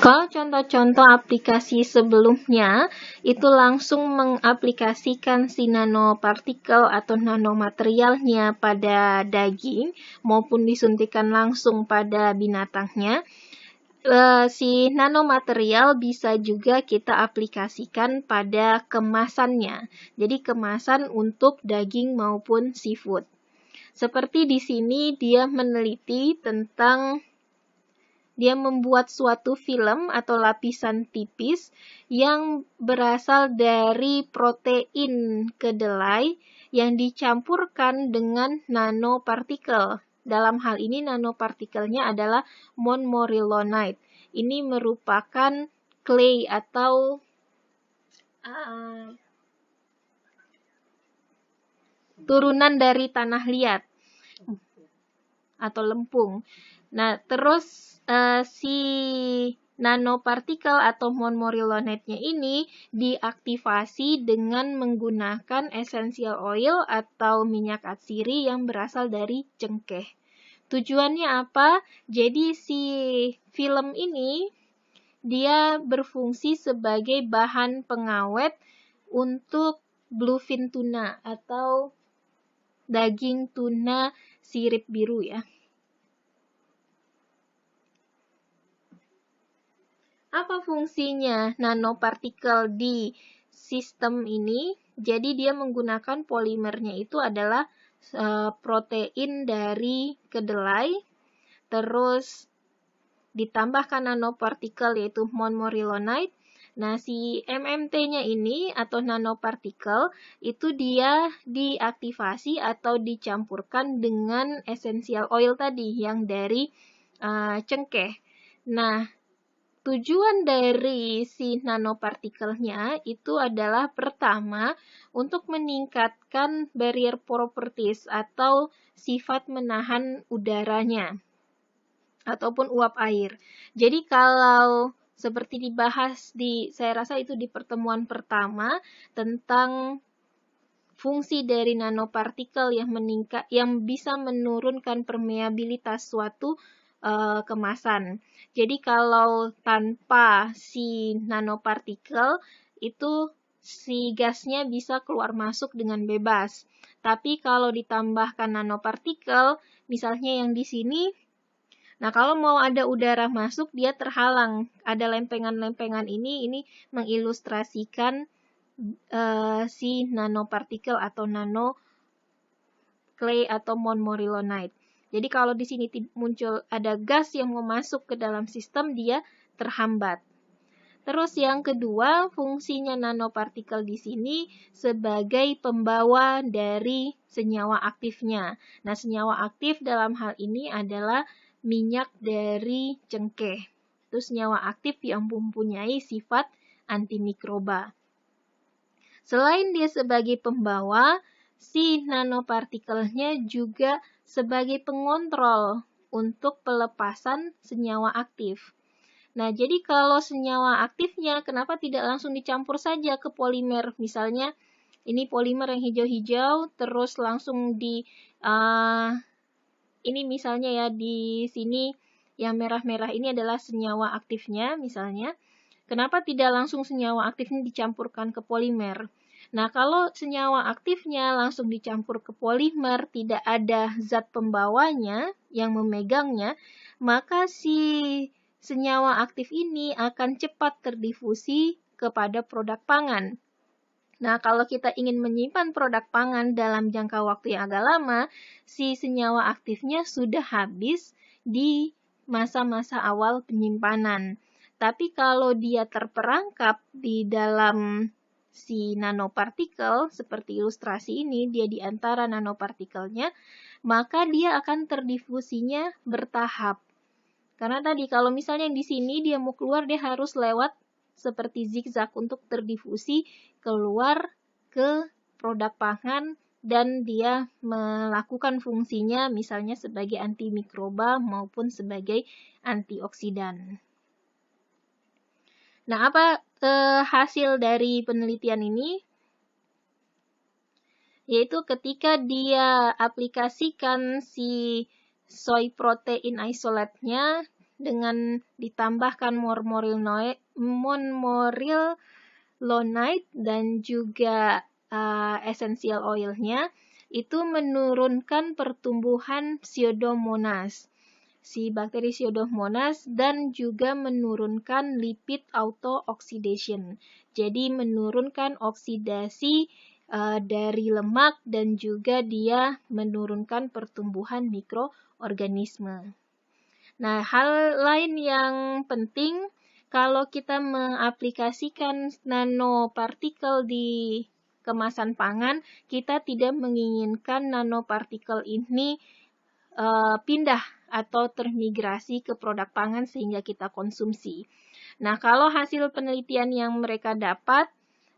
Kalau contoh-contoh aplikasi sebelumnya, itu langsung mengaplikasikan si nanopartikel atau nanomaterialnya pada daging, maupun disuntikan langsung pada binatangnya. Si nanomaterial bisa juga kita aplikasikan pada kemasannya. Jadi kemasan untuk daging maupun seafood. Seperti di sini dia meneliti tentang dia membuat suatu film atau lapisan tipis yang berasal dari protein kedelai yang dicampurkan dengan nanopartikel. Dalam hal ini nanopartikelnya adalah montmorillonite. Ini merupakan clay atau turunan dari tanah liat atau lempung. Nah, terus si nanopartikel atau montmorillonite-nya ini diaktifasi dengan menggunakan essential oil atau minyak atsiri yang berasal dari cengkeh. Tujuannya apa? Jadi si film ini dia berfungsi sebagai bahan pengawet untuk bluefin tuna atau daging tuna sirip biru ya. Apa fungsinya nanopartikel di sistem ini? Jadi dia menggunakan polimernya itu adalah protein dari kedelai, terus ditambahkan nanopartikel yaitu montmorillonite. Nah, si MMT-nya ini atau nanopartikel itu dia diaktifasi atau dicampurkan dengan essential oil tadi yang dari cengkeh. Nah, tujuan dari si nanopartikelnya itu adalah pertama untuk meningkatkan barrier properties atau sifat menahan udaranya ataupun uap air. Jadi kalau seperti dibahas saya rasa itu di pertemuan pertama tentang fungsi dari nanopartikel yang bisa menurunkan permeabilitas suatu kemasan. Jadi kalau tanpa si nanopartikel itu si gasnya bisa keluar masuk dengan bebas. Tapi kalau ditambahkan nanopartikel, misalnya yang di sini, nah kalau mau ada udara masuk dia terhalang. Ada lempengan-lempengan ini mengilustrasikan si nanopartikel atau nano clay atau montmorillonite. Jadi kalau di sini muncul ada gas yang mau masuk ke dalam sistem, dia terhambat. Terus yang kedua, fungsinya nanopartikel di sini sebagai pembawa dari senyawa aktifnya. Nah, senyawa aktif dalam hal ini adalah minyak dari cengkeh. Itu senyawa aktif yang mempunyai sifat antimikroba. Selain dia sebagai pembawa, si nanopartikelnya juga sebagai pengontrol untuk pelepasan senyawa aktif. Nah, jadi kalau senyawa aktifnya kenapa tidak langsung dicampur saja ke polimer? Misalnya ini polimer yang hijau-hijau, terus langsung ini misalnya ya di sini yang merah-merah ini adalah senyawa aktifnya misalnya. Kenapa tidak langsung senyawa aktifnya dicampurkan ke polimer? Nah, kalau senyawa aktifnya langsung dicampur ke polimer, tidak ada zat pembawanya yang memegangnya, maka si senyawa aktif ini akan cepat terdifusi kepada produk pangan. Nah, kalau kita ingin menyimpan produk pangan dalam jangka waktu yang agak lama, si senyawa aktifnya sudah habis di masa-masa awal penyimpanan. Tapi kalau dia terperangkap di dalam si nanopartikel, seperti ilustrasi ini, dia di antara nanopartikelnya, maka dia akan terdifusinya bertahap. Karena tadi kalau misalnya di sini dia mau keluar, dia harus lewat seperti zigzag untuk terdifusi keluar ke produk pangan dan dia melakukan fungsinya misalnya sebagai antimikroba maupun sebagai antioksidan. Nah, apa hasil dari penelitian ini? Yaitu ketika dia aplikasikan si soy protein isolate-nya dengan ditambahkan mormorilonite dan juga essential oilnya, itu menurunkan pertumbuhan Pseudomonas, si bakteri Pseudomonas, dan juga menurunkan lipid auto-oxidation. Jadi menurunkan oksidasi dari lemak dan juga dia menurunkan pertumbuhan mikroorganisme. Nah, hal lain yang penting kalau kita mengaplikasikan nanopartikel di kemasan pangan, kita tidak menginginkan nanopartikel ini pindah atau termigrasi ke produk pangan sehingga kita konsumsi. Nah, kalau hasil penelitian yang mereka dapat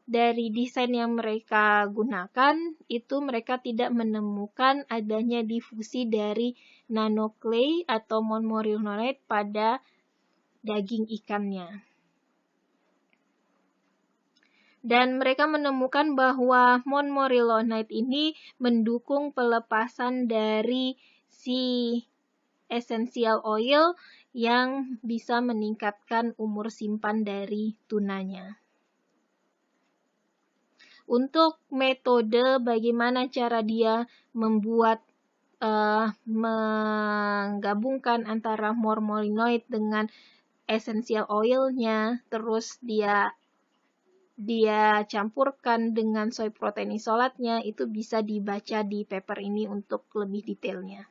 dari desain yang mereka gunakan, itu mereka tidak menemukan adanya difusi dari nanoclay atau mormorilonite pada daging ikannya. Dan mereka menemukan bahwa mormorilonite ini mendukung pelepasan dari si essential oil yang bisa meningkatkan umur simpan dari tunanya. Untuk metode bagaimana cara dia membuat menggabungkan antara mormorilonite dengan essential oilnya, terus dia campurkan dengan soy protein isolatnya, itu bisa dibaca di paper ini untuk lebih detailnya.